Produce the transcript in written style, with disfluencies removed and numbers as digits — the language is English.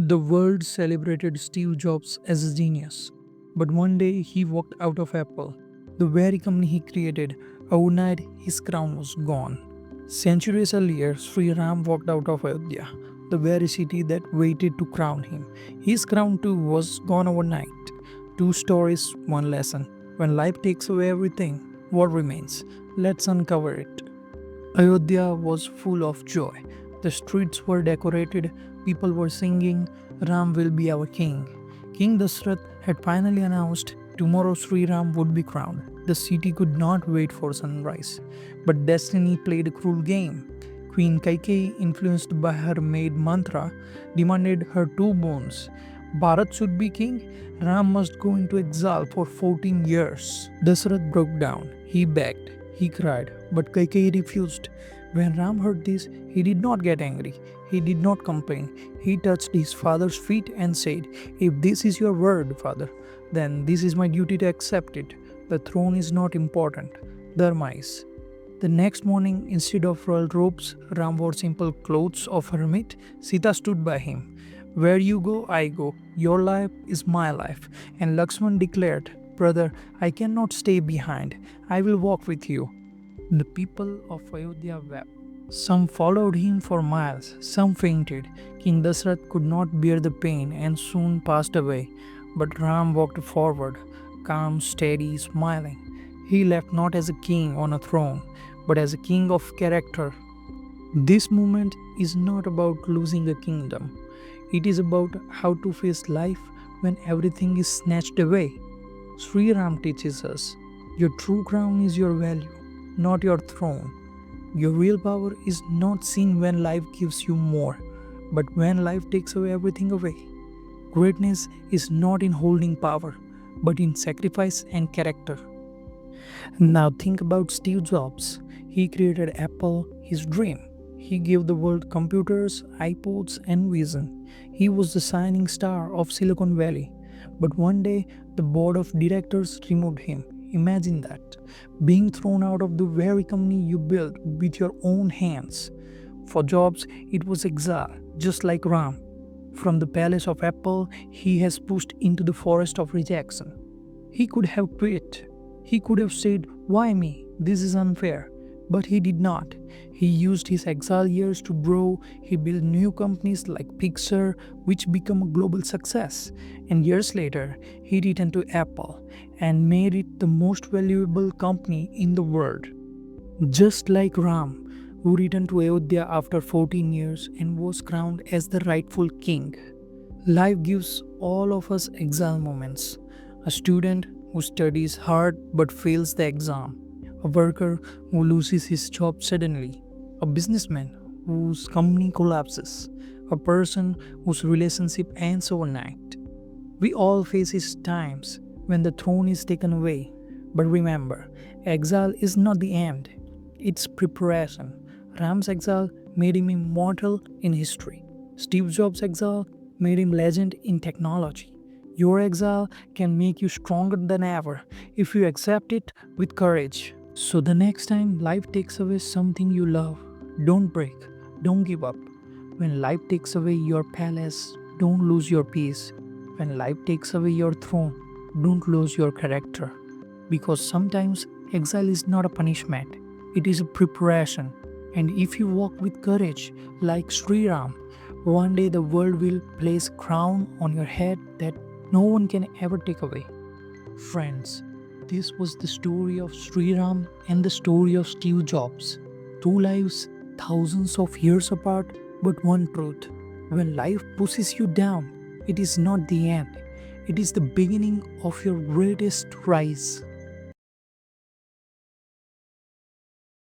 The world celebrated Steve Jobs as a genius, but one day he walked out of Apple, the very company he created. Overnight, his crown was gone. Centuries earlier, Shri Ram walked out of Ayodhya, the very city that waited to crown him. His crown too was gone overnight. Two stories, one lesson. When life takes away everything, what remains? Let's uncover it. Ayodhya was full of joy. The streets were decorated, people were singing, Ram will be our king. King Dashrath had finally announced tomorrow Sri Ram would be crowned. The city could not wait for sunrise. But destiny played a cruel game. Queen Kaikeyi, influenced by her maid Mantra, demanded her two boons. Bharat should be king, Ram must go into exile for 14 years. Dashrath broke down. He begged, he cried, but Kaikeyi refused. When Ram heard this, he did not get angry. He did not complain. He touched his father's feet and said, "If this is your word, father, then this is my duty to accept it. The throne is not important. Dharma is." The next morning, instead of royal robes, Ram wore simple clothes of hermit. Sita stood by him. "Where you go, I go. Your life is my life." And Lakshman declared, "Brother, I cannot stay behind. I will walk with you." The people of Ayodhya wept. Some followed him for miles, some fainted. King Dashrath could not bear the pain and soon passed away. But Ram walked forward, calm, steady, smiling. He left not as a king on a throne, but as a king of character. This movement is not about losing a kingdom. It is about how to face life when everything is snatched away. Sri Ram teaches us your true crown is your value, not your throne. Your real power is not seen when life gives you more, but when life takes away everything away. Greatness is not in holding power, but in sacrifice and character. Now think about Steve Jobs. He created Apple, his dream. He gave the world computers, iPods, and vision. He was the shining star of Silicon Valley. But one day, the board of directors removed him. Imagine that. Being thrown out of the very company you built with your own hands. For Jobs, it was exile, just like Ram. From the palace of Apple, he has pushed into the forest of rejection. He could have quit. He could have said, "Why me? This is unfair." But he did not. He used his exile years to grow. He built new companies like Pixar, which became a global success. And years later, he returned to Apple and made it the most valuable company in the world. Just like Ram, who returned to Ayodhya after 14 years and was crowned as the rightful king. Life gives all of us exile moments. A student who studies hard but fails the exam. A worker who loses his job suddenly, a businessman whose company collapses, a person whose relationship ends overnight. We all face these times when the throne is taken away. But remember, exile is not the end, it's preparation. Ram's exile made him immortal in history. Steve Jobs' exile made him legend in technology. Your exile can make you stronger than ever if you accept it with courage. So the next time life takes away something you love, don't break, don't give up. When life takes away your palace, don't lose your peace. When life takes away your throne, don't lose your character. Because sometimes exile is not a punishment, it is a preparation. And if you walk with courage, like Sri Ram, one day the world will place a crown on your head that no one can ever take away. Friends, this was the story of Sri Ram and the story of Steve Jobs. Two lives, thousands of years apart, but one truth. When life pushes you down, it is not the end, it is the beginning of your greatest rise.